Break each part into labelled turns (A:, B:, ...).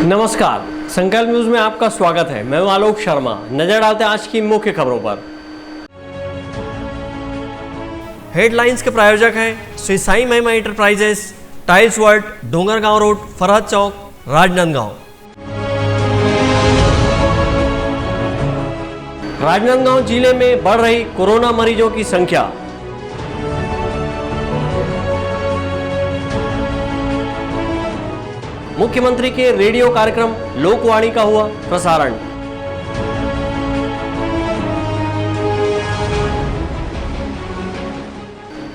A: नमस्कार, संकल्प न्यूज में आपका स्वागत है। मैं हूं आलोक शर्मा। नजर डालते हैं आज की मुख्य खबरों पर। हेडलाइंस के प्रायोजक हैं Shri Sai Mahima enterprises, tiles world, Dongargaon road, Farhad Chowk, Rajnandgaon. Rajnandgaon जिले में बढ़ रही कोरोना मरीजों की संख्या। मुख्यमंत्री के रेडियो कार्यक्रम लोकवाणी का हुआ प्रसारण।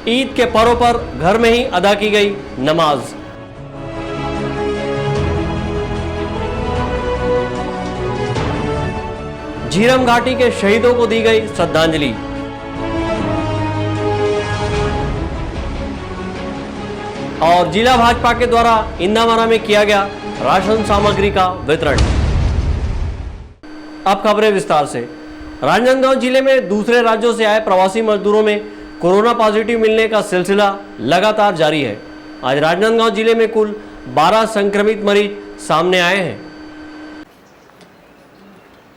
A: ईद के पर्व पर घर में ही अदा की गई नमाज। झीरम घाटी के शहीदों को दी गई श्रद्धांजलि। और जिला भाजपा के द्वारा इंदामरा में किया गया राशन सामग्री का वितरण। अब खबरें विस्तार से। राजनांदगांव जिले में दूसरे राज्यों से आए प्रवासी मजदूरों में कोरोना पॉजिटिव मिलने का सिलसिला लगातार जारी है। आज राजनांदगांव जिले में कुल 12 संक्रमित मरीज सामने आए हैं।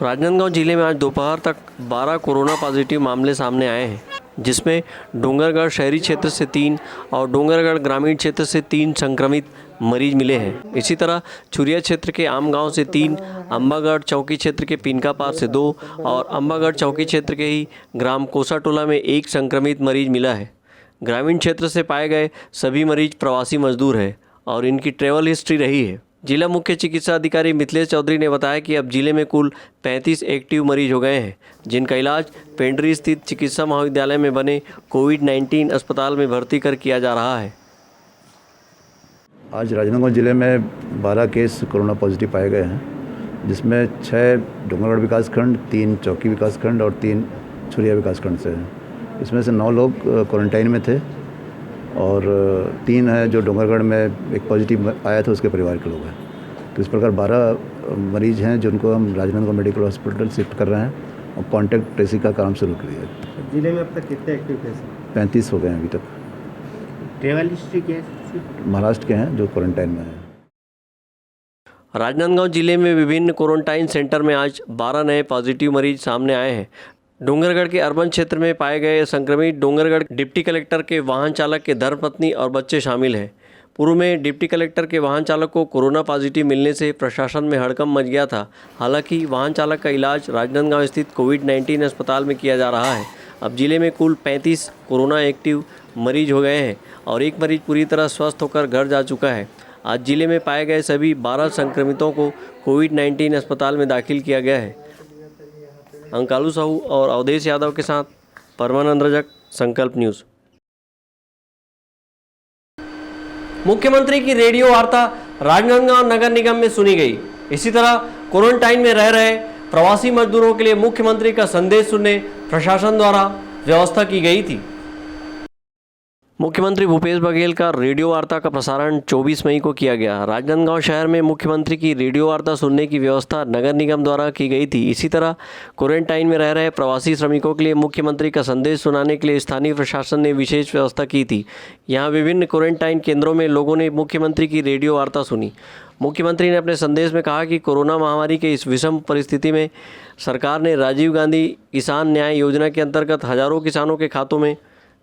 A: राजनांदगांव जिले में आज दोपहर तक 12 कोरोना पॉजिटिव मामले सामने आए हैं, जिसमें डोंगरगढ़ शहरी क्षेत्र से 3 और डोंगरगढ़ ग्रामीण क्षेत्र से 3 संक्रमित मरीज मिले हैं। इसी तरह चुरिया क्षेत्र के आम गांव से 3, अंबागढ़ चौकी क्षेत्र के पिनकापार से 2 और अंबागढ़ चौकी क्षेत्र के ही ग्राम कोसाटोला में 1 संक्रमित मरीज मिला है। ग्रामीण क्षेत्र से पाए गए सभी मरीज प्रवासी मजदूर हैं और इनकी ट्रैवल हिस्ट्री रही है। जिला मुख्य चिकित्सा अधिकारी मिथिलेश चौधरी ने बताया कि अब जिले में कुल 35 एक्टिव मरीज हो गए हैं, जिनका इलाज पेंड्री स्थित चिकित्सा महाविद्यालय में बने कोविड-19 अस्पताल में भर्ती कर किया जा रहा है।
B: आज राजनांदगांव जिले में 12 केस कोरोना पॉजिटिव पाए गए हैं, जिसमें 6 डोंगरगढ़ विकासखंड, 3 चौकी विकासखंड और 3 छुरिया विकासखंड से हैं। इसमें से 9 लोग क्वारंटाइन में थे और 3 है जो डोंगरगढ़ में एक पॉजिटिव आया था, उसके परिवार के लोग हैं। तो इस प्रकार 12 मरीज हैं जिनको हम राजनांदगांव मेडिकल हॉस्पिटल शिफ्ट कर रहे हैं और कॉन्टैक्ट ट्रेसिंग का काम शुरू किया है।
C: जिले में अब तक कितने एक्टिव केस हैं?
B: 35 हो गए हैं अभी तक।
C: ट्रैवल हिस्ट्री केस
B: महाराष्ट्र के हैं जो क्वारंटाइन में हैं।
A: राजनांदगांव जिले में विभिन्न क्वारंटाइन सेंटर में आज 12 नए पॉजिटिव मरीज सामने आए हैं। डोंगरगढ़ के अर्बन क्षेत्र में पाए गए संक्रमित डोंगरगढ़ डिप्टी कलेक्टर के वाहन चालक के धर्मपत्नी और बच्चे शामिल हैं। पूर्व में डिप्टी कलेक्टर के वाहन चालक को कोरोना पॉजिटिव मिलने से प्रशासन में हड़कंप मच गया था। हालांकि वाहन चालक का इलाज राजनांदगांव स्थित कोविड-19 अस्पताल में किया जा रहा है। अब जिले में कुल 35 कोरोना एक्टिव मरीज हो गए हैं और एक मरीज पूरी तरह स्वस्थ होकर घर जा चुका है। आज जिले में पाए गए सभी 12 संक्रमितों को कोविड-19 अस्पताल में दाखिल किया गया है। अंकालू साहू और अवधेश यादव के साथ परमानंद रजक, संकल्प न्यूज। मुख्यमंत्री की रेडियो वार्ता राजनांदगांव नगर निगम में सुनी गई। इसी तरह क्वारंटाइन में रह रहे प्रवासी मजदूरों के लिए मुख्यमंत्री का संदेश सुनने प्रशासन द्वारा व्यवस्था की गई थी। मुख्यमंत्री भूपेश बघेल का रेडियो वार्ता का प्रसारण 24 मई को किया गया। राजनांदगांव शहर में मुख्यमंत्री की रेडियो वार्ता सुनने की व्यवस्था नगर निगम द्वारा की गई थी। इसी तरह क्वारंटाइन में रह रहे प्रवासी श्रमिकों के लिए मुख्यमंत्री का संदेश सुनाने के लिए स्थानीय प्रशासन ने विशेष व्यवस्था की थी। यहाँ विभिन्न क्वारंटाइन केंद्रों में लोगों ने मुख्यमंत्री की रेडियो वार्ता सुनी। मुख्यमंत्री ने अपने संदेश में कहा कि कोरोना महामारी के इस विषम परिस्थिति में सरकार ने राजीव गांधी किसान न्याय योजना के अंतर्गत हजारों किसानों के खातों में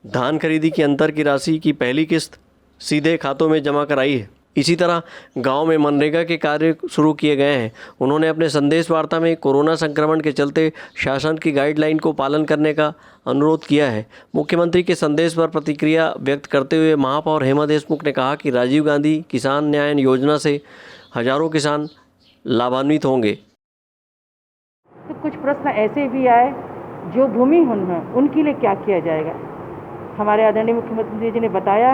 A: धान खरीदी की अंतर की राशि की पहली किस्त सीधे खातों में जमा कराई है। इसी तरह गांव में मनरेगा के कार्य शुरू किए गए हैं। उन्होंने अपने संदेश वार्ता में कोरोना संक्रमण के चलते शासन की गाइडलाइन को पालन करने का अनुरोध किया है। मुख्यमंत्री के संदेश पर प्रतिक्रिया व्यक्त करते हुए महापौर हेमा देशमुख ने कहा कि राजीव गांधी किसान न्याय योजना से हजारों किसान लाभान्वित होंगे।
D: तो कुछ प्रश्न ऐसे भी आए जो भूमिहीन हैं, उनके लिए क्या किया जाएगा। हमारे आदरणीय मुख्यमंत्री जी ने बताया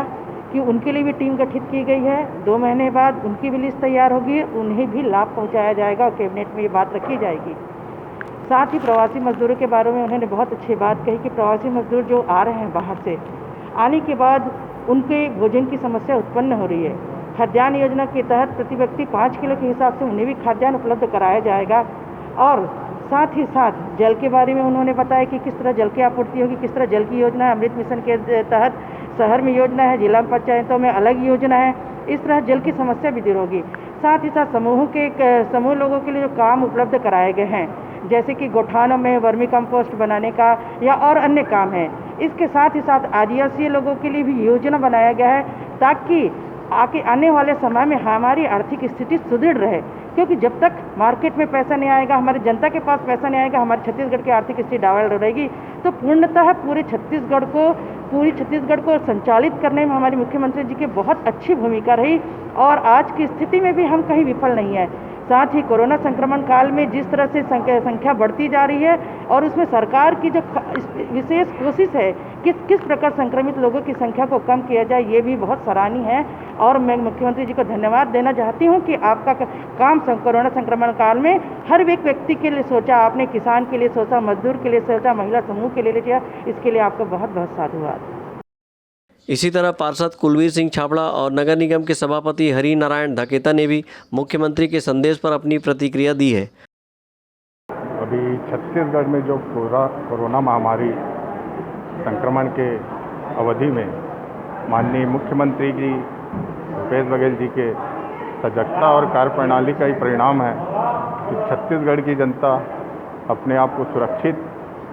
D: कि उनके लिए भी टीम गठित की गई है। 2 महीने बाद उनकी भी लिस्ट तैयार होगी, उन्हें भी लाभ पहुंचाया जाएगा और कैबिनेट में ये बात रखी जाएगी। साथ ही प्रवासी मजदूरों के बारे में उन्होंने बहुत अच्छी बात कही कि प्रवासी मजदूर जो आ रहे हैं बाहर से, आने के बाद उनके भोजन की समस्या उत्पन्न हो रही है। खाद्यान्न योजना के तहत प्रति व्यक्ति 5 किलो के हिसाब से उन्हें भी खाद्यान्न उपलब्ध कराया जाएगा। और साथ ही साथ जल के बारे में उन्होंने बताया कि किस तरह जल की आपूर्ति होगी, किस तरह जल की योजना है। अमृत मिशन के तहत शहर में योजना है, जिला पंचायतों में अलग योजना है। इस तरह जल की समस्या भी दूर होगी। साथ ही साथ समूह लोगों के लिए जो काम उपलब्ध कराए गए हैं, जैसे कि गोठानों में वर्मी कंपोस्ट बनाने का या और अन्य काम है। इसके साथ ही साथ आदिवासी लोगों के लिए भी योजना बनाया गया है ताकि आने वाले समय में हमारी आर्थिक स्थिति सुदृढ़ रहे, क्योंकि जब तक मार्केट में पैसा नहीं आएगा, हमारी जनता के पास पैसा नहीं आएगा, हमारे छत्तीसगढ़ की आर्थिक स्थिति डावाल रहेगी। तो पूर्णतः पूरी छत्तीसगढ़ को संचालित करने में हमारे मुख्यमंत्री जी की बहुत अच्छी भूमिका रही और आज की स्थिति में भी हम कहीं विफल नहीं है। साथ ही कोरोना संक्रमण काल में जिस तरह से संख्या बढ़ती जा रही है और उसमें सरकार की जो विशेष कोशिश है किस प्रकार संक्रमित लोगों की संख्या को कम किया जाए, ये भी बहुत सराहनीय है। और मैं मुख्यमंत्री जी को धन्यवाद देना चाहती हूँ कि आपका काम कोरोना संक्रमण काल में हर एक व्यक्ति के लिए सोचा, आपने किसान के लिए सोचा, मजदूर के लिए सोचा, महिला समूह के लिए किया, इसके लिए आपका बहुत बहुत साधुवाद।
A: इसी तरह पार्षद कुलवीर सिंह छाबड़ा और नगर निगम के सभापति हरि नारायण धकेता ने भी मुख्यमंत्री के संदेश पर अपनी प्रतिक्रिया दी है।
E: अभी छत्तीसगढ़ में जो पूरा कोरोना महामारी संक्रमण के अवधि में माननीय मुख्यमंत्री जी भूपेश बघेल जी के सजगता और कार्यप्रणाली का ही परिणाम है कि छत्तीसगढ़ की जनता अपने आप को सुरक्षित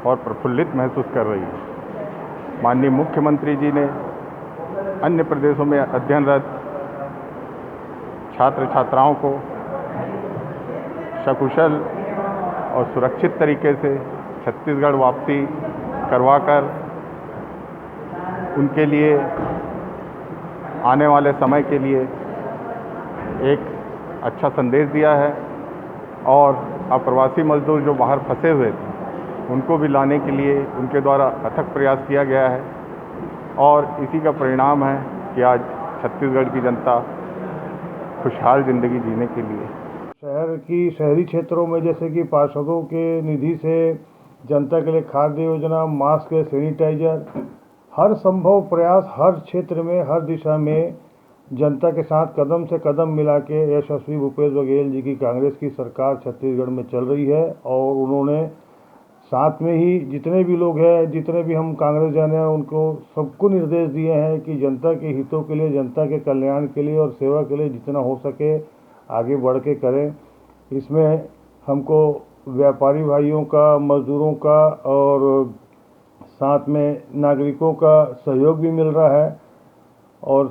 E: और प्रफुल्लित महसूस कर रही है। माननीय मुख्यमंत्री जी ने अन्य प्रदेशों में अध्ययनरत छात्र छात्राओं को सकुशल और सुरक्षित तरीके से छत्तीसगढ़ वापसी करवाकर उनके लिए आने वाले समय के लिए एक अच्छा संदेश दिया है और अप्रवासी मजदूर जो बाहर फंसे हुए थे उनको भी लाने के लिए उनके द्वारा अथक प्रयास किया गया है और इसी का परिणाम है कि आज छत्तीसगढ़ की जनता खुशहाल ज़िंदगी जीने के लिए
F: शहरी क्षेत्रों में जैसे कि पार्षदों के निधि से जनता के लिए खाद्य योजना, मास्क, सैनिटाइजर, हर संभव प्रयास हर क्षेत्र में हर दिशा में जनता के साथ कदम से कदम मिला के यशस्वी भूपेश बघेल जी की कांग्रेस की सरकार छत्तीसगढ़ में चल रही है। और उन्होंने साथ में ही जितने भी लोग हैं, जितने भी हम कांग्रेस जाने हैं, उनको सबको निर्देश दिए हैं कि जनता के हितों के लिए, जनता के कल्याण के लिए और सेवा के लिए जितना हो सके आगे बढ़ के करें। इसमें हमको व्यापारी भाइयों का, मजदूरों का और साथ में नागरिकों का सहयोग भी मिल रहा है और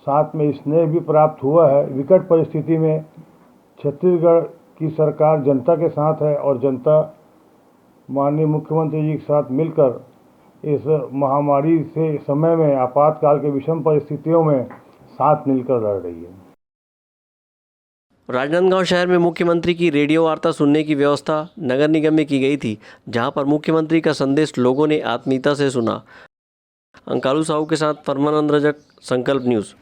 F: साथ में स्नेह भी प्राप्त हुआ है। विकट परिस्थिति में छत्तीसगढ़ की सरकार जनता के साथ है और जनता माननीय मुख्यमंत्री जी के साथ मिलकर इस महामारी से समय में आपातकाल के विषम परिस्थितियों में साथ मिलकर लड़ रही है।
A: राजनांदगांव शहर में मुख्यमंत्री की रेडियो वार्ता सुनने की व्यवस्था नगर निगम में की गई थी, जहां पर मुख्यमंत्री का संदेश लोगों ने आत्मीयता से सुना। अंकालू साहू के साथ परमानंद रजक, संकल्प न्यूज़।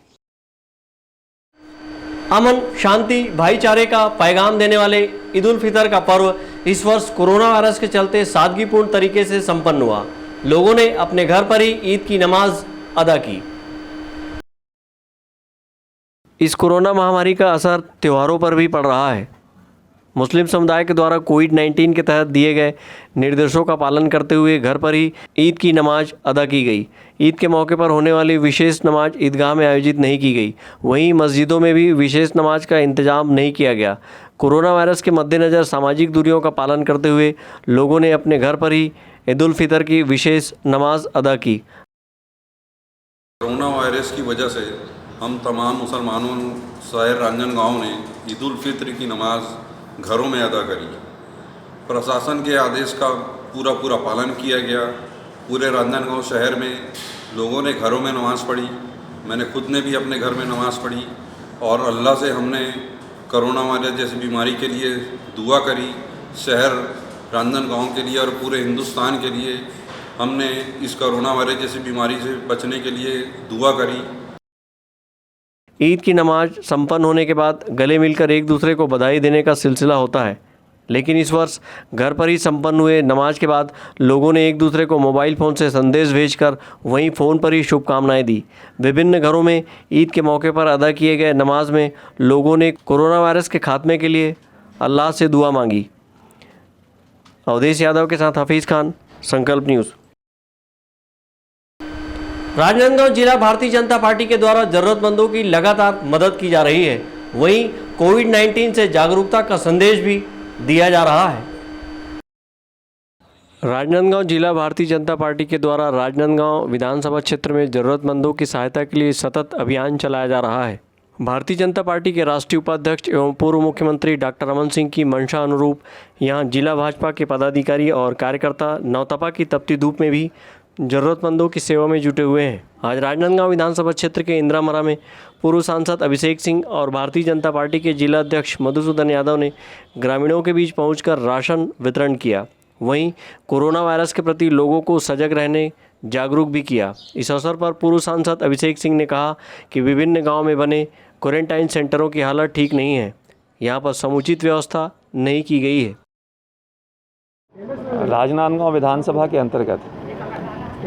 A: अमन, शांति, भाईचारे का पैगाम देने वाले ईद उल फितर का पर्व इस वर्ष कोरोना वायरस के चलते सादगीपूर्ण तरीके से संपन्न हुआ। लोगों ने अपने घर पर ही ईद की नमाज अदा की। इस कोरोना महामारी का असर त्योहारों पर भी पड़ रहा है। मुस्लिम समुदाय के द्वारा कोविड-19 के तहत दिए गए निर्देशों का पालन करते हुए घर पर ही ईद की नमाज अदा की गई। ईद के मौके पर होने वाली विशेष नमाज ईदगाह में आयोजित नहीं की गई। वहीं मस्जिदों में भी विशेष नमाज का इंतजाम नहीं किया गया। कोरोना वायरस के मद्देनज़र सामाजिक दूरियों का पालन करते हुए लोगों ने अपने घर पर ही ईद उल फितर की विशेष नमाज अदा की।
G: कोरोना वायरस की वजह से हम तमाम मुसलमानों शहर रांजनगांव ने ईद उल फितर की नमाज घरों में अदा करी। प्रशासन के आदेश का पूरा पालन किया गया। पूरे रांजनगांव शहर में लोगों ने घरों में नमाज़ पढ़ी। मैंने खुद ने भी अपने घर में नमाज़ पढ़ी और अल्लाह से हमने कोरोना वायरस जैसी बीमारी के लिए दुआ करी। शहर रांजनगांव के लिए और पूरे हिंदुस्तान के लिए हमने इस कोरोना वायरस जैसी बीमारी से बचने के लिए दुआ करी।
A: ईद की नमाज संपन्न होने के बाद गले मिलकर एक दूसरे को बधाई देने का सिलसिला होता है, लेकिन इस वर्ष घर पर ही संपन्न हुए नमाज के बाद लोगों ने एक दूसरे को मोबाइल फ़ोन से संदेश भेजकर वहीं फ़ोन पर ही शुभकामनाएं दी। विभिन्न घरों में ईद के मौके पर अदा किए गए नमाज में लोगों ने कोरोना वायरस के खात्मे के लिए अल्लाह से दुआ मांगी। अवधेश यादव के साथ हफीज़ खान, संकल्प न्यूज़। राजनांदगांव जिला भारतीय जनता पार्टी के द्वारा ज़रूरतमंदों की लगातार मदद की जा रही है। वहीं कोविड-19 से जागरूकता का संदेश भी दिया जा रहा है। राजनांदगांव जिला भारतीय जनता पार्टी के द्वारा राजनांदगांव विधानसभा क्षेत्र में ज़रूरतमंदों की सहायता के लिए सतत अभियान चलाया जा रहा है। भारतीय जनता पार्टी के राष्ट्रीय उपाध्यक्ष एवं पूर्व मुख्यमंत्री डॉक्टर रमन सिंह की मंशा अनुरूप यहां जिला भाजपा के पदाधिकारी और कार्यकर्ता नौतपा की तपती धूप में भी ज़रूरतमंदों की सेवा में जुटे हुए हैं। आज राजनांदगांव विधानसभा क्षेत्र के इंदिरामरा में पूर्व सांसद अभिषेक सिंह और भारतीय जनता पार्टी के जिला अध्यक्ष मधुसूदन यादव ने ग्रामीणों के बीच पहुंचकर राशन वितरण किया। वहीं कोरोना वायरस के प्रति लोगों को सजग रहने जागरूक भी किया। इस अवसर पर पूर्व सांसद अभिषेक सिंह ने कहा कि विभिन्न गांव में बने क्वारंटाइन सेंटरों की हालत ठीक नहीं है, यहां पर समुचित व्यवस्था नहीं की गई है।
H: राजनांदगांव विधानसभा के अंतर्गत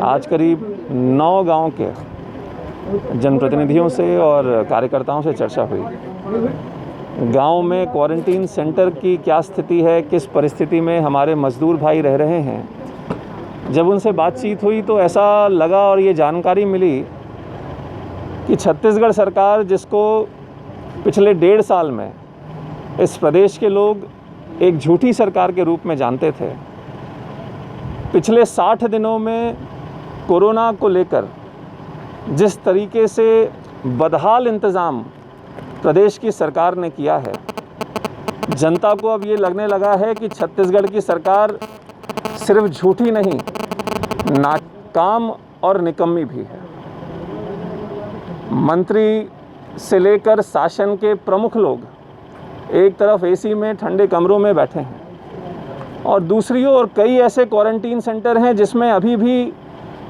H: आज करीब 9 गांव के जनप्रतिनिधियों से और कार्यकर्ताओं से चर्चा हुई। गांव में क्वारंटीन सेंटर की क्या स्थिति है, किस परिस्थिति में हमारे मजदूर भाई रह रहे हैं। जब उनसे बातचीत हुई तो ऐसा लगा और ये जानकारी मिली कि छत्तीसगढ़ सरकार, जिसको पिछले 1.5 साल में इस प्रदेश के लोग एक झूठी सरकार के रूप में जानते थे, पिछले 60 दिनों में कोरोना को लेकर जिस तरीके से बदहाल इंतज़ाम प्रदेश की सरकार ने किया है, जनता को अब ये लगने लगा है कि छत्तीसगढ़ की सरकार सिर्फ झूठी नहीं, नाकाम और निकम्मी भी है। मंत्री से लेकर शासन के प्रमुख लोग एक तरफ एसी में ठंडे कमरों में बैठे हैं और दूसरी ओर कई ऐसे क्वारंटीन सेंटर हैं जिसमें अभी भी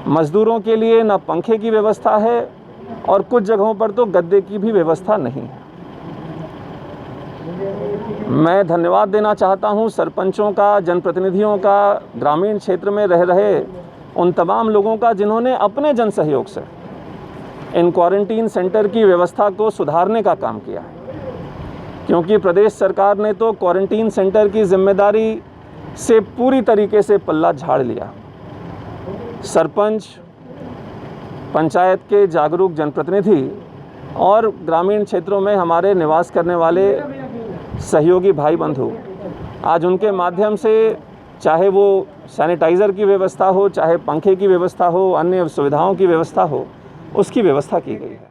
H: मज़दूरों के लिए न पंखे की व्यवस्था है और कुछ जगहों पर तो गद्दे की भी व्यवस्था नहीं है। मैं धन्यवाद देना चाहता हूं सरपंचों का, जनप्रतिनिधियों का, ग्रामीण क्षेत्र में रह रहे उन तमाम लोगों का जिन्होंने अपने जन सहयोग से इन क्वारंटीन सेंटर की व्यवस्था को सुधारने का काम किया है, क्योंकि प्रदेश सरकार ने तो क्वारंटीन सेंटर की जिम्मेदारी से पूरी तरीके से पल्ला झाड़ लिया। सरपंच, पंचायत के जागरूक जनप्रतिनिधि और ग्रामीण क्षेत्रों में हमारे निवास करने वाले सहयोगी भाई बंधु, आज उनके माध्यम से चाहे वो सैनिटाइज़र की व्यवस्था हो, चाहे पंखे की व्यवस्था हो, अन्य सुविधाओं की व्यवस्था हो, उसकी व्यवस्था की गई है।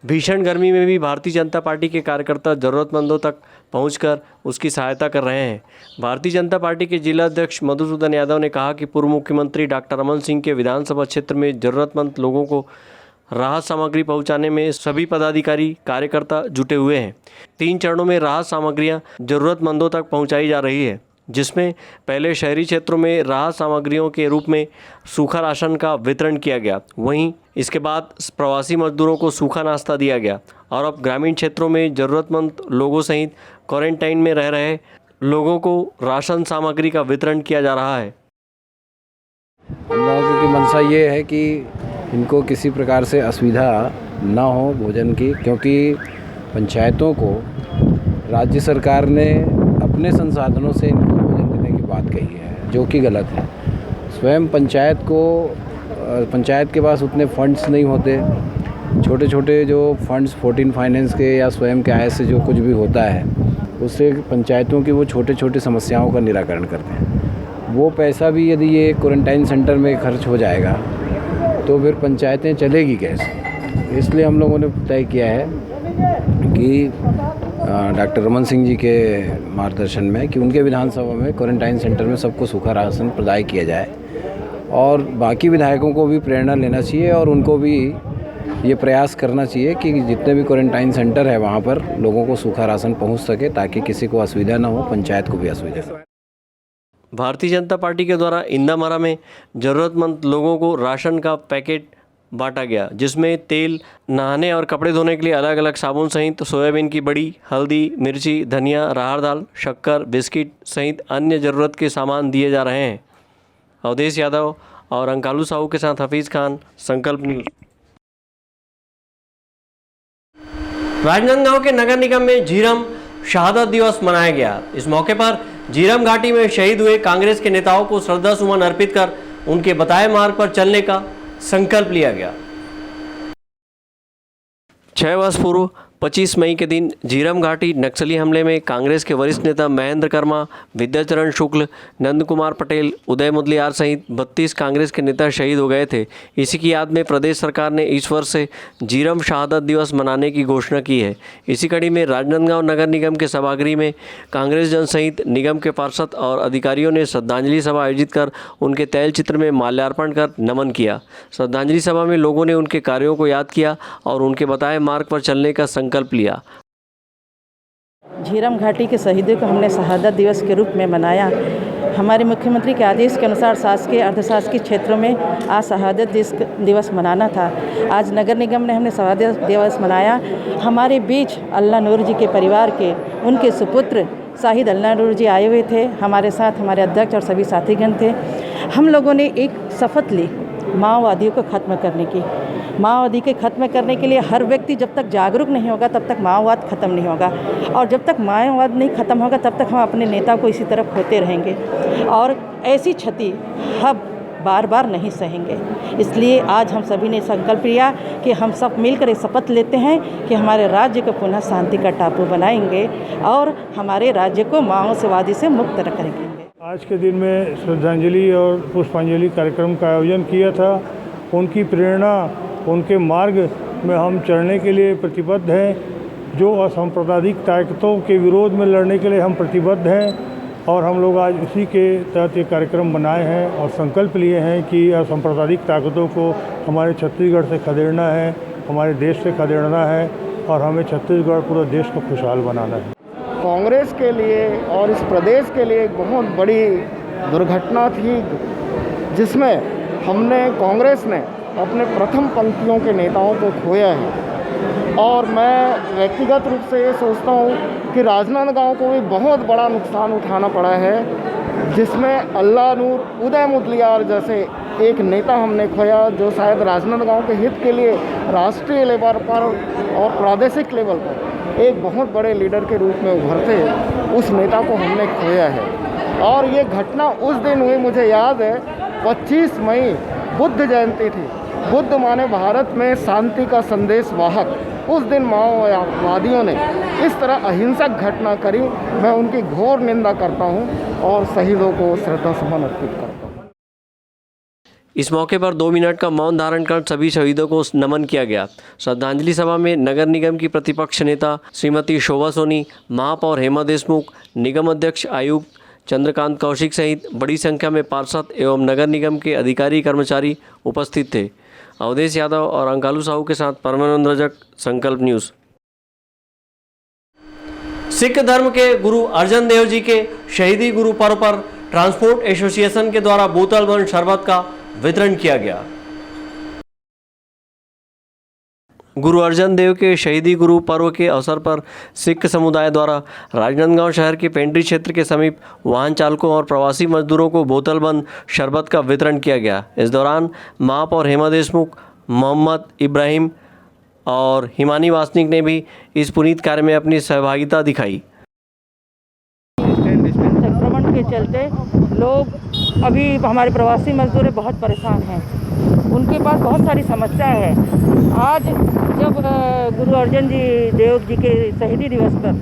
A: भीषण गर्मी में भी भारतीय जनता पार्टी के कार्यकर्ता ज़रूरतमंदों तक पहुंचकर उसकी सहायता कर रहे हैं। भारतीय जनता पार्टी के जिला अध्यक्ष मधुसूदन यादव ने कहा कि पूर्व मुख्यमंत्री डॉक्टर रमन सिंह के विधानसभा क्षेत्र में ज़रूरतमंद लोगों को राहत सामग्री पहुंचाने में सभी पदाधिकारी कार्यकर्ता जुटे हुए हैं। 3 चरणों में राहत सामग्रियां ज़रूरतमंदों तक पहुंचाई जा रही है, जिसमें पहले शहरी क्षेत्रों में राहत सामग्रियों के रूप में सूखा राशन का वितरण किया गया, वहीं इसके बाद प्रवासी मजदूरों को सूखा नाश्ता दिया गया और अब ग्रामीण क्षेत्रों में ज़रूरतमंद लोगों सहित क्वारंटाइन में रह रहे लोगों को राशन सामग्री का वितरण किया जा रहा है।
I: हम लोगों की मंशा ये है कि इनको किसी प्रकार से असुविधा ना हो भोजन की, क्योंकि पंचायतों को राज्य सरकार ने अपने संसाधनों से इनको भोजन देने की बात कही है, जो कि गलत है। स्वयं पंचायत के पास उतने फंड्स नहीं होते। छोटे छोटे जो फंड्स 14 फाइनेंस के या स्वयं के आय से जो कुछ भी होता है, उससे पंचायतों की वो छोटे छोटे समस्याओं का निराकरण करते हैं। वो पैसा भी यदि ये क्वारंटाइन सेंटर में खर्च हो जाएगा तो फिर पंचायतें चलेगी कैसे। इसलिए हम लोगों ने तय किया है कि डॉक्टर रमन सिंह जी के मार्गदर्शन में कि उनके विधानसभा में क्वारंटाइन सेंटर में सबको सूखा राशन प्रदान किया जाए और बाकी विधायकों को भी प्रेरणा लेना चाहिए और उनको भी ये प्रयास करना चाहिए कि जितने भी क्वारंटाइन सेंटर है वहाँ पर लोगों को सूखा राशन पहुँच सके, ताकि किसी को असुविधा ना हो, पंचायत को भी असुविधा ना हो।
A: भारतीय जनता पार्टी के द्वारा इंदिरामरा में ज़रूरतमंद लोगों को राशन का पैकेट बांटा गया, जिसमें तेल, नहाने और कपड़े धोने के लिए अलग अलग साबुन सहित सोयाबीन की बड़ी, हल्दी, मिर्ची, धनिया, राहर दाल, शक्कर, बिस्किट सहित अन्य ज़रूरत के सामान दिए जा रहे हैं। अवधेश यादव और अंकालू साहू के साथ हफीज़ खान, संकल्प न्यूज़। राजनांदगांव के नगर निगम में झीरम शहादत दिवस मनाया गया। इस मौके पर झीरम घाटी में शहीद हुए कांग्रेस के नेताओं को श्रद्धा सुमन अर्पित कर उनके बताए मार्ग पर चलने का संकल्प लिया गया। 6 वर्ष पूर्व 25 मई के दिन झीरम घाटी नक्सली हमले में कांग्रेस के वरिष्ठ नेता महेंद्र कर्मा, विद्याचरण शुक्ल, नंद कुमार पटेल, उदय मुदलियार सहित 32 कांग्रेस के नेता शहीद हो गए थे। इसी की याद में प्रदेश सरकार ने इस वर्ष से झीरम शहादत दिवस मनाने की घोषणा की है। इसी कड़ी में राजनांदगांव नगर निगम के सभागृह में कांग्रेस जन सहित निगम के पार्षद और अधिकारियों ने श्रद्धांजलि सभा आयोजित कर उनके तैलचित्र में माल्यार्पण कर नमन किया। श्रद्धांजलि सभा में लोगों ने उनके कार्यों को याद किया और उनके बताए मार्ग पर चलने का संकल्प लिया।
D: झीरम घाटी के शहीदों को हमने शहादत दिवस के रूप में मनाया। हमारे मुख्यमंत्री के आदेश के अनुसार शासकीय अर्धशासकीय क्षेत्रों में आज शहादत दिवस मनाना था। आज नगर निगम ने हमने शहादत दिवस मनाया। हमारे बीच अल्लाह नूर जी के परिवार के उनके सुपुत्र शाहिद अल्लाह नूर जी आए हुए थे। हमारे साथ हमारे अध्यक्ष और सभी साथीगण थे। हम लोगों ने एक शपथ ली माओवादियों को ख़त्म करने की। माओवादी के ख़त्म करने के लिए हर व्यक्ति जब तक जागरूक नहीं होगा तब तक माओवाद ख़त्म नहीं होगा, और जब तक माओवाद नहीं ख़त्म होगा तब तक हम अपने नेता को इसी तरह खोते रहेंगे और ऐसी क्षति हम बार बार नहीं सहेंगे। इसलिए आज हम सभी ने संकल्प लिया कि हम सब मिलकर एक शपथ लेते हैं कि हमारे राज्य को पुनः शांति का टापू बनाएंगे और हमारे राज्य को माओवादी से मुक्त करेंगे।
F: आज के दिन में श्रद्धांजलि और पुष्पांजलि कार्यक्रम का आयोजन किया था। उनकी प्रेरणा, उनके मार्ग में हम चलने के लिए प्रतिबद्ध हैं। जो असंप्रदायिक ताकतों के विरोध में लड़ने के लिए हम प्रतिबद्ध हैं और हम लोग आज उसी के तहत ये कार्यक्रम बनाए हैं और संकल्प लिए हैं कि असंप्रदायिक ताकतों को हमारे छत्तीसगढ़ से खदेड़ना है, हमारे देश से खदेड़ना है और हमें छत्तीसगढ़ पूरा देश को खुशहाल बनाना है।
J: कांग्रेस के लिए और इस प्रदेश के लिए एक बहुत बड़ी दुर्घटना थी, जिसमें कांग्रेस ने अपने प्रथम पंक्तियों के नेताओं को खोया है। और मैं व्यक्तिगत रूप से ये सोचता हूँ कि राजनांदगांव को भी बहुत बड़ा नुकसान उठाना पड़ा है, जिसमें अल्लाह नूर, उदय मुदलियार जैसे एक नेता हमने खोया, जो शायद राजनांदगांव के हित के लिए राष्ट्रीय लेवल पर और प्रादेशिक लेवल पर एक बहुत बड़े लीडर के रूप में उभरते, उस नेता को हमने खोया है। और ये घटना उस दिन हुई, मुझे याद है 25 मई बुद्ध जयंती थी। बुद्ध माने भारत में शांति का संदेश वाहक। उस दिन माओवादियों ने इस तरह अहिंसक घटना करी। मैं उनकी घोर निंदा करता हूं और शहीदों को श्रद्धा सुमन अर्पित करता हूं।
A: इस मौके पर 2 मिनट का मौन धारण कर सभी शहीदों को नमन किया गया। श्रद्धांजलि सभा में नगर निगम की प्रतिपक्ष नेता श्रीमती शोभा सोनी, महापौर हेमा देशमुख, निगम अध्यक्ष आयुक्त चंद्रकांत कौशिक सहित बड़ी संख्या में पार्षद एवं नगर निगम के अधिकारी कर्मचारी उपस्थित थे। अवधेश यादव और अंकालू साहू के साथ परमानंद रजक, संकल्प न्यूज़। सिख धर्म के गुरु अर्जन देव जी के शहीदी गुरु पर्व पर ट्रांसपोर्ट एसोसिएशन के द्वारा बोतल बंद शरबत का वितरण किया गया। गुरु अर्जन देव के शहीदी गुरु पर्व के अवसर पर सिख समुदाय द्वारा राजनांदगांव शहर के पेंट्री क्षेत्र के समीप वाहन चालकों और प्रवासी मजदूरों को बोतल बंद शरबत का वितरण किया गया। इस दौरान महापौर हेमा देशमुख, मोहम्मद इब्राहिम और हिमानी वासनिक ने भी इस पुनीत कार्य में अपनी सहभागिता दिखाई।
D: संक्रमण के चलते लोग अभी हमारे प्रवासी मजदूर बहुत परेशान हैं, उनके पास बहुत सारी समस्या है। आज जब गुरु अर्जन देव जी के शहीदी दिवस पर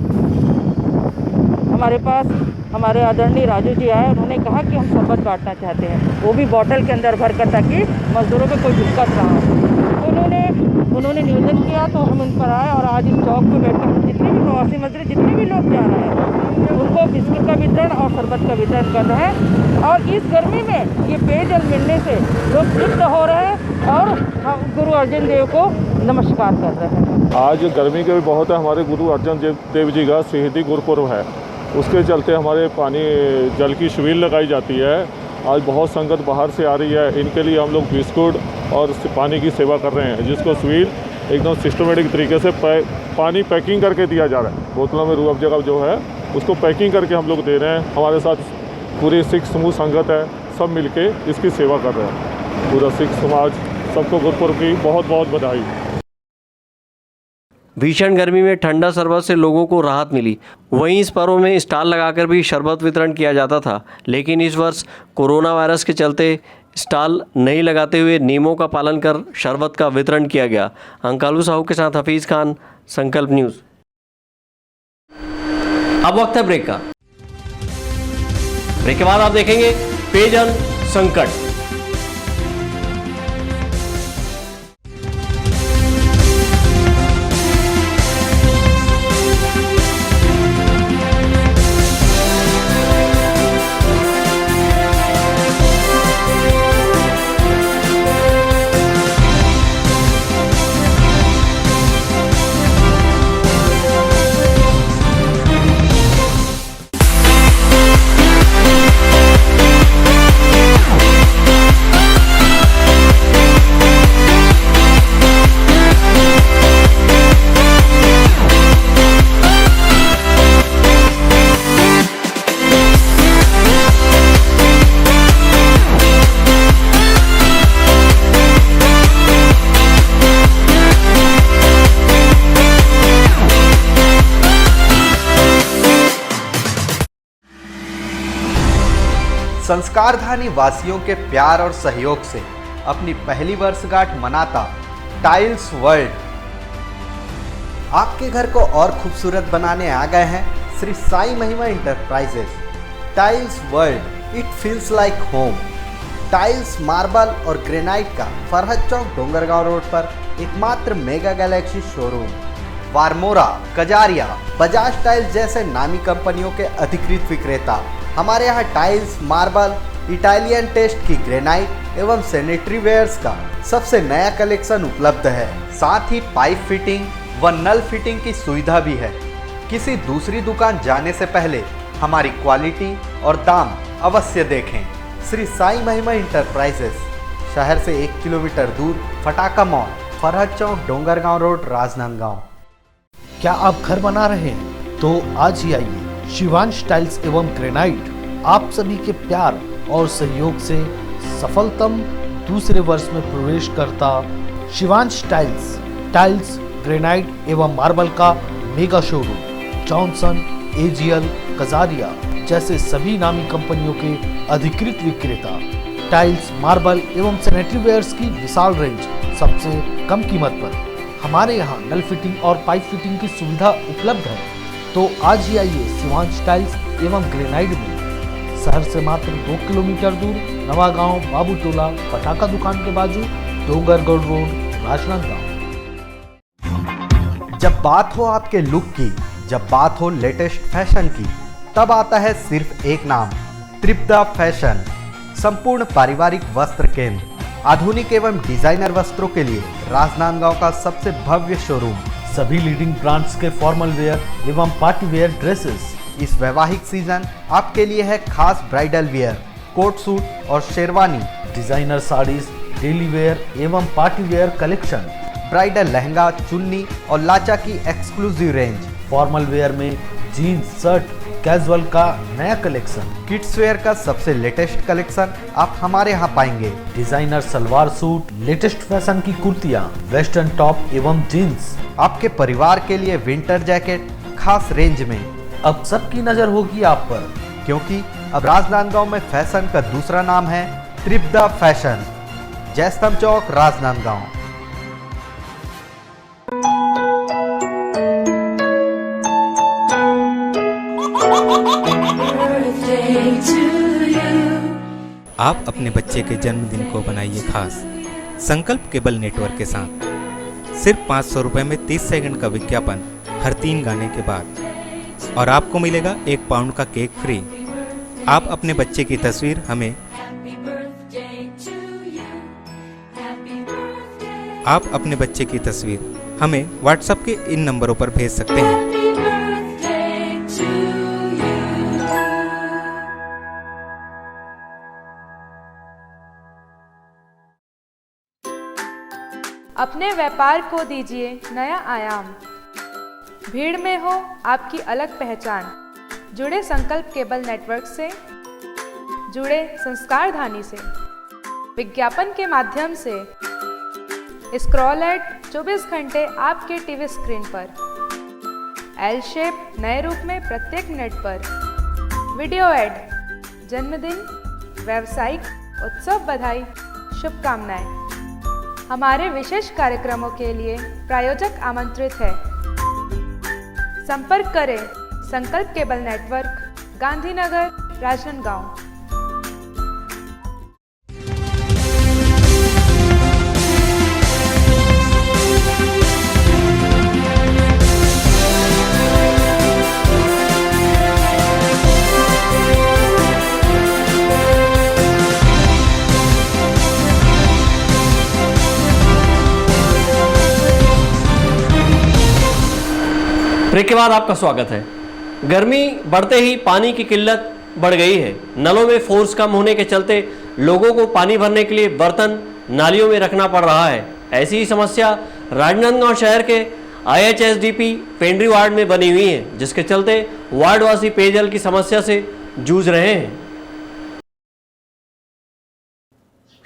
D: हमारे पास हमारे आदरणीय राजू जी आए, उन्होंने कहा कि हम शरबत बांटना चाहते हैं, वो भी बॉटल के अंदर भर कर, ताकि मजदूरों को कोई दिक्कत ना हो। तो उन्होंने निवेदन किया तो हम उन पर आए और आज इस चौक पर बैठकर जितने भी प्रवासी मजदूर, जितने भी लोग जा रहे हैं, उनको बिस्कुट का वितरण और शरबत का वितरण कर रहे हैं। और इस गर्मी में ये पेयजल मिलने से लोग तृप्त हो रहे हैं और हम गुरु अर्जन देव को नमस्कार कर रहे हैं।
K: आज गर्मी के भी बहुत है, हमारे गुरु अर्जन देव जी का शहीदी गुरुपुरब है, उसके चलते हमारे पानी जल की छबील लगाई जाती है। आज बहुत संगत बाहर से आ रही है, इनके लिए हम लोग बिस्कुट और पानी की सेवा कर रहे हैं, जिसको छबील एकदम सिस्टमेटिक तरीके से पानी पैकिंग करके दिया जा रहा है। बोतलों में रूह अफ़ज़ा जो है उसको पैकिंग करके हम लोग दे रहे हैं। हमारे साथ पूरी सिख समूह संगत है, सब मिलके इसकी सेवा कर रहे हैं। पूरा सिख समाज सबको गुरुपुरब की बहुत बहुत बधाई।
A: भीषण गर्मी में ठंडा शरबत से लोगों को राहत मिली। वहीं इस पर्व में स्टॉल लगाकर भी शरबत वितरण किया जाता था, लेकिन इस वर्ष कोरोना वायरस के चलते स्टॉल नहीं लगाते हुए नियमों का पालन कर शरबत का वितरण किया गया। अंकालू साहू के साथ हफीज़ खान, संकल्प न्यूज़। अब वक्त है ब्रेक का। ब्रेक के बाद आप देखेंगे पेयजल संकट।
L: संस्कारधानी वासियों के प्यार और सहयोग से अपनी पहली वर्षगांठ मनाता टाइल्स वर्ल्ड आपके घर को और खूबसूरत बनाने आ गए हैं Shri Sai Mahima enterprises. Tiles world, it feels like home. Tiles, marble और ग्रेनाइट का फरहद चौक डोंगरगांव रोड पर एकमात्र mega galaxy showroom. Varmora, Kajaria, Bajaj tiles जैसे नामी कंपनियों के अधिकृत विक्रेता। हमारे यहाँ टाइल्स, मार्बल, इटालियन टेस्ट की ग्रेनाइट एवं सैनिटरी वेयर्स का सबसे नया कलेक्शन उपलब्ध है। साथ ही पाइप फिटिंग व नल फिटिंग की सुविधा भी है। किसी दूसरी दुकान जाने से पहले हमारी क्वालिटी और दाम अवश्य देखें। श्री साई महिमा इंटरप्राइजेस, शहर से 1 किलोमीटर दूर, फटाका मॉल, फरहद चौक, डोंगरगांव रोड, राजनांदगांव।
M: क्या आप घर बना रहे हैं तो आज ही आइए। शिवांश टाइल्स एवं ग्रेनाइट आप सभी के प्यार और सहयोग से सफलतम दूसरे वर्ष में प्रवेश करता शिवांश टाइल्स, ग्रेनाइट एवं मार्बल का mega showroom Johnson, AGL, Kajaria जैसे सभी नामी कंपनियों के अधिकृत विक्रेता। टाइल्स, मार्बल एवं सैनिटरी वेयर्स की विशाल रेंज सबसे कम कीमत पर। हमारे यहाँ नल फिटिंग और पाइप फिटिंग की सुविधा उपलब्ध है। तो आज ही आइए शिवांश टाइल्स एवं ग्रेनाइट में। शहर से मात्र 2 किलोमीटर दूर, नवागांव, बाबूटोला, पटाखा दुकान के बाजू, डोंगरगढ़ रोड, राजनांदगांव।
L: जब बात हो आपके लुक की, जब बात हो लेटेस्ट फैशन की, तब आता है सिर्फ एक नाम, त्रिपदा फैशन। संपूर्ण पारिवारिक वस्त्र केंद्र, आधुनिक एवं डिजाइनर वस्त्रों के लिए राजनांदगांव का सबसे भव्य शोरूम।
M: सभी लीडिंग ब्रांड्स के फॉर्मल वेयर एवं पार्टी वेयर ड्रेसेस।
L: इस वैवाहिक सीजन आपके लिए है खास ब्राइडल वेयर, कोट सूट और sherwani,
M: designer saris, daily wear एवं party wear collection,
L: bridal lehenga, चुन्नी और लाचा की एक्सक्लूसिव रेंज।
M: फॉर्मल वेयर में जीन्स, शर्ट, कैजुअल का नया कलेक्शन।
L: किड्स वेयर का सबसे लेटेस्ट कलेक्शन आप हमारे यहाँ पाएंगे।
M: Designer salwar suit, latest fashion की कुर्तियाँ, वेस्टर्न टॉप एवं जीन्स।
L: आपके परिवार के लिए विंटर जैकेट खास रेंज में।
M: अब सबकी नजर होगी आप पर,
L: क्योंकि अब राजनांदगांव में फैशन का दूसरा नाम है त्रिपदा फैशन, जयस्तंभ चौक, राजनांदगांव।
N: आप अपने बच्चे के जन्मदिन को बनाइए खास संकल्प केबल नेटवर्क के साथ। सिर्फ 500 रुपये में 30 सेकंड का विज्ञापन हर 3 गाने के बाद, और आपको मिलेगा 1 पाउंड का केक फ्री। आप अपने बच्चे की तस्वीर हमें व्हाट्सएप के इन नंबरों पर भेज सकते हैं।
O: अपने व्यापार को दीजिए नया आयाम। भीड़ में हो आपकी अलग पहचान। जुड़े संकल्प केबल नेटवर्क से, जुड़े संस्कारधानी से। विज्ञापन के माध्यम से स्क्रॉल एड 24 घंटे आपके टीवी स्क्रीन पर। एल शेप नए रूप में प्रत्येक मिनट पर। वीडियो एड, जन्मदिन, व्यावसायिक उत्सव बधाई, शुभकामनाएं। हमारे विशेष कार्यक्रमों के लिए प्रायोजक आमंत्रित है। संपर्क करें Sankalp cable network, Gandhinagar, Rajnandgaon.
A: Break के बाद आपका स्वागत है। गर्मी बढ़ते ही पानी की किल्लत बढ़ गई है। नलों में फोर्स कम होने के चलते लोगों को पानी भरने के लिए बर्तन नालियों में रखना पड़ रहा है। ऐसी ही समस्या राजनांदगांव शहर के IHSDP पेंड्री वार्ड में बनी हुई है, जिसके चलते वार्डवासी पेयजल की समस्या से जूझ रहे हैं।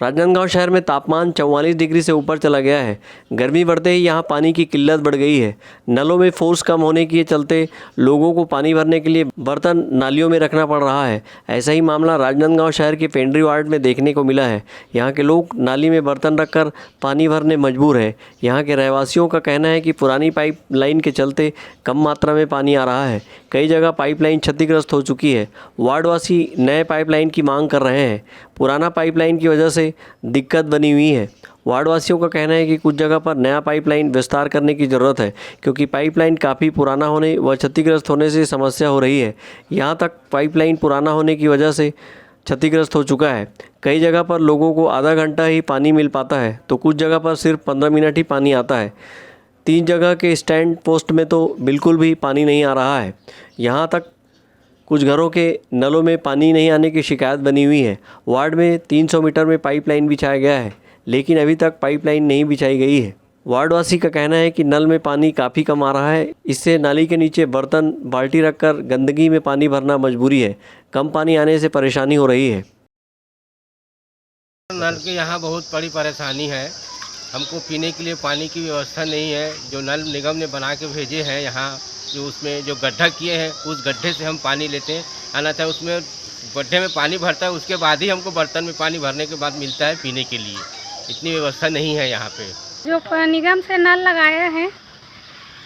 A: राजनांदगांव शहर में तापमान 44 डिग्री से ऊपर चला गया है। गर्मी बढ़ते ही यहाँ पानी की किल्लत बढ़ गई है। नलों में फोर्स कम होने के चलते लोगों को पानी भरने के लिए बर्तन नालियों में रखना पड़ रहा है। ऐसा ही मामला राजनांदगांव शहर के पेंड्री वार्ड में देखने को मिला है। यहाँ के लोग नाली में बर्तन रखकर पानी भरने मजबूर है। यहाँ के रहवासियों का कहना है कि पुरानी पाइप लाइन के चलते कम मात्रा में पानी आ रहा है। कई जगह पाइपलाइन क्षतिग्रस्त हो चुकी है। वार्डवासी नए पाइपलाइन की मांग कर रहे हैं। पुराना पाइपलाइन की वजह से दिक्कत बनी हुई है। वार्डवासियों का कहना है कि कुछ जगह पर नया पाइपलाइन विस्तार करने की ज़रूरत है, क्योंकि पाइपलाइन काफ़ी पुराना होने व क्षतिग्रस्त होने से समस्या हो रही है। यहाँ तक पाइपलाइन पुराना होने की वजह से क्षतिग्रस्त हो चुका है। कई जगह पर लोगों को आधा घंटा ही पानी मिल पाता है, तो कुछ जगह पर सिर्फ 15 मिनट ही पानी आता है। 3 जगह के स्टैंड पोस्ट में तो बिल्कुल भी पानी नहीं आ रहा है। यहाँ तक कुछ घरों के नलों में पानी नहीं आने की शिकायत बनी हुई है। वार्ड में 300 मीटर में पाइपलाइन बिछाया गया है, लेकिन अभी तक पाइपलाइन नहीं बिछाई गई है। वार्डवासी का कहना है कि नल में पानी काफ़ी कम आ रहा है। इससे नाली के नीचे बर्तन बाल्टी रखकर गंदगी में पानी भरना मजबूरी है। कम पानी आने से परेशानी हो रही है।
P: नल की यहाँ बहुत बड़ी परेशानी है। हमको पीने के लिए पानी की व्यवस्था नहीं है। जो नल निगम ने बना के भेजे हैं यहाँ, जो उसमें जो गड्ढा किए हैं, उस गड्ढे से हम पानी लेते हैं। आना था उसमें गड्ढे में पानी भरता है, उसके बाद ही हमको बर्तन में पानी भरने के बाद मिलता है पीने के लिए। इतनी व्यवस्था नहीं है यहाँ पे।
Q: जो निगम से नल लगाए हैं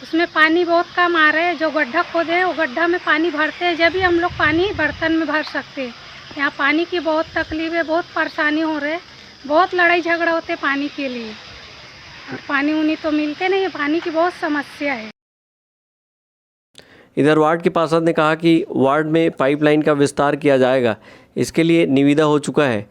Q: उसमें पानी बहुत कम आ रहा है। जो गड्ढा खोदे हैं वो गड्ढा में पानी भरते हैं, जब भी हम लोग पानी बर्तन में भर सकते हैं। यहाँ पानी की बहुत तकलीफ है, बहुत परेशानी हो रही है, बहुत लड़ाई झगड़ा होते हैं पानी के लिए। और पानी उनी तो मिलते नहीं है, पानी की बहुत समस्या है।
A: इधर वार्ड के पार्षद ने कहा कि वार्ड में पाइपलाइन का विस्तार किया जाएगा। इसके लिए निविदा हो चुका है,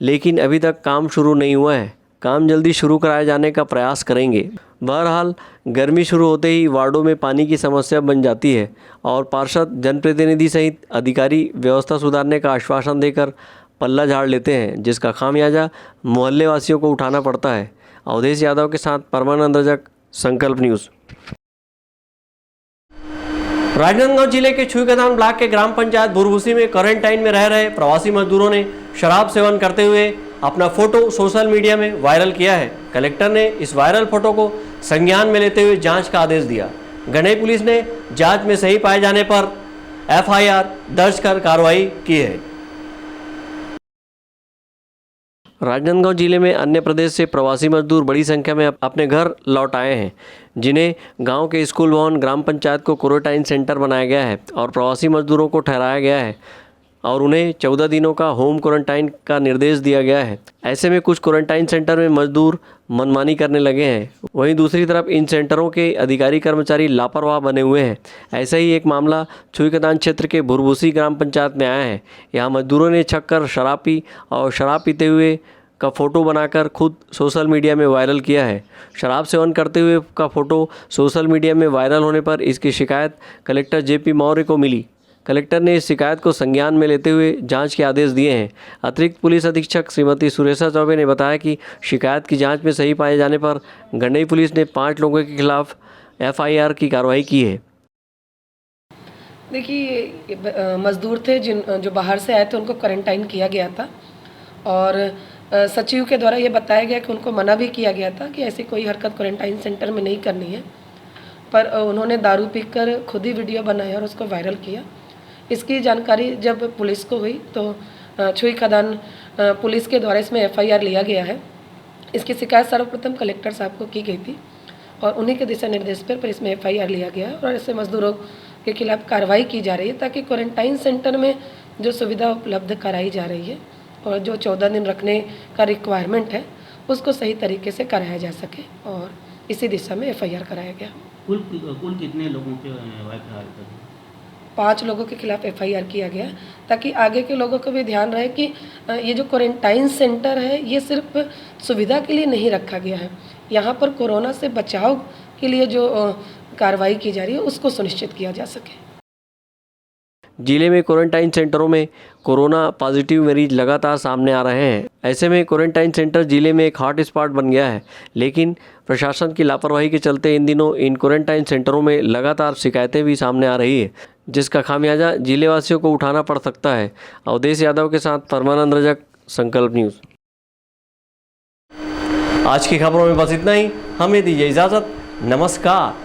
A: लेकिन अभी तक काम शुरू नहीं हुआ है। काम जल्दी शुरू कराए जाने का प्रयास करेंगे। बहरहाल गर्मी शुरू होते ही वार्डों में पानी की समस्या बन जाती है और पार्षद, जनप्रतिनिधि सहित अधिकारी व्यवस्था सुधारने का आश्वासन देकर पल्ला झाड़ लेते हैं, जिसका खामियाजा मोहल्ले वासियों को उठाना पड़ता है। अवधेश यादव के साथ परमानंद रजक, संकल्प न्यूज़। राजनांदगांव जिले के छुईकदान ब्लॉक के ग्राम पंचायत भुरभुसी में क्वारंटाइन में रह रहे प्रवासी मजदूरों ने शराब सेवन करते हुए अपना फोटो सोशल मीडिया में वायरल किया है। कलेक्टर ने इस वायरल फोटो को संज्ञान में लेते हुए जांच का आदेश दिया। गंडई पुलिस ने जांच में सही पाए जाने पर FIR दर्ज कर कार्रवाई की है। राजनांदगांव जिले में अन्य प्रदेश से प्रवासी मजदूर बड़ी संख्या में अपने घर लौट आए हैं, जिन्हें गांव के स्कूल भवन ग्राम पंचायत को क्वारंटाइन सेंटर बनाया गया है और प्रवासी मजदूरों को ठहराया गया है और उन्हें 14 दिनों का होम क्वारंटाइन का निर्देश दिया गया है। ऐसे में कुछ क्वारंटाइन सेंटर में मजदूर मनमानी करने लगे हैं, वहीं दूसरी तरफ इन सेंटरों के अधिकारी कर्मचारी लापरवाह बने हुए हैं। ऐसा ही एक मामला छुईकदान क्षेत्र के भुरभुसी ग्राम पंचायत में आया है। यहाँ मजदूरों ने छक कर शराब पी और शराब पीते हुए का फ़ोटो बनाकर खुद सोशल मीडिया में वायरल किया है। शराब सेवन करते हुए का फ़ोटो सोशल मीडिया में वायरल होने पर इसकी शिकायत कलेक्टर JP मौर्य को मिली। कलेक्टर ने इस शिकायत को संज्ञान में लेते हुए जांच के आदेश दिए हैं। अतिरिक्त पुलिस अधीक्षक श्रीमती सुरेशा चौबे ने बताया कि शिकायत की जांच में सही पाए जाने पर गंडई पुलिस ने 5 लोगों के खिलाफ FIR की कार्रवाई की है।
R: देखिए, मज़दूर थे जो बाहर से आए थे, उनको क्वारंटाइन किया गया था और सचिव के द्वारा ये बताया गया कि उनको मना भी किया गया था कि ऐसी कोई हरकत क्वारंटाइन सेंटर में नहीं करनी है, पर उन्होंने दारू पीकर खुद ही वीडियो बनाया और उसको वायरल किया। इसकी जानकारी जब पुलिस को हुई तो छुई खदान पुलिस के द्वारा इसमें FIR लिया गया है। इसकी शिकायत सर्वप्रथम कलेक्टर साहब को की गई थी और उन्हीं के दिशा निर्देश पर इसमें FIR लिया गया है और ऐसे मजदूरों के खिलाफ कार्रवाई की जा रही है ताकि क्वारंटाइन सेंटर में जो सुविधा उपलब्ध कराई जा रही है और जो 14 दिन रखने का रिक्वायरमेंट है उसको सही तरीके से कराया जा सके और इसी दिशा में FIR कराया गया।
C: कुल कितने लोगों के
R: 5 लोगों के खिलाफ FIR किया गया ताकि आगे के लोगों को भी ध्यान रहे कि ये जो क्वारंटाइन सेंटर है ये सिर्फ सुविधा के लिए नहीं रखा गया है, यहाँ पर कोरोना से बचाव के लिए जो कार्रवाई की जा रही है उसको सुनिश्चित किया जा सके।
A: जिले में क्वारंटाइन सेंटरों में कोरोना पॉजिटिव मरीज लगातार सामने आ रहे हैं। ऐसे में क्वारंटाइन सेंटर जिले में एक हॉट स्पॉट बन गया है, लेकिन प्रशासन की लापरवाही के चलते इन दिनों इन क्वारंटाइन सेंटरों में लगातार शिकायतें भी सामने आ रही है, जिसका खामियाजा जिलेवासियों को उठाना पड़ सकता है। अवधेश यादव के साथ परमानंद रजक, संकल्प न्यूज़। आज की खबरों में बस इतना ही। हमें दीजिए इजाज़त। नमस्कार।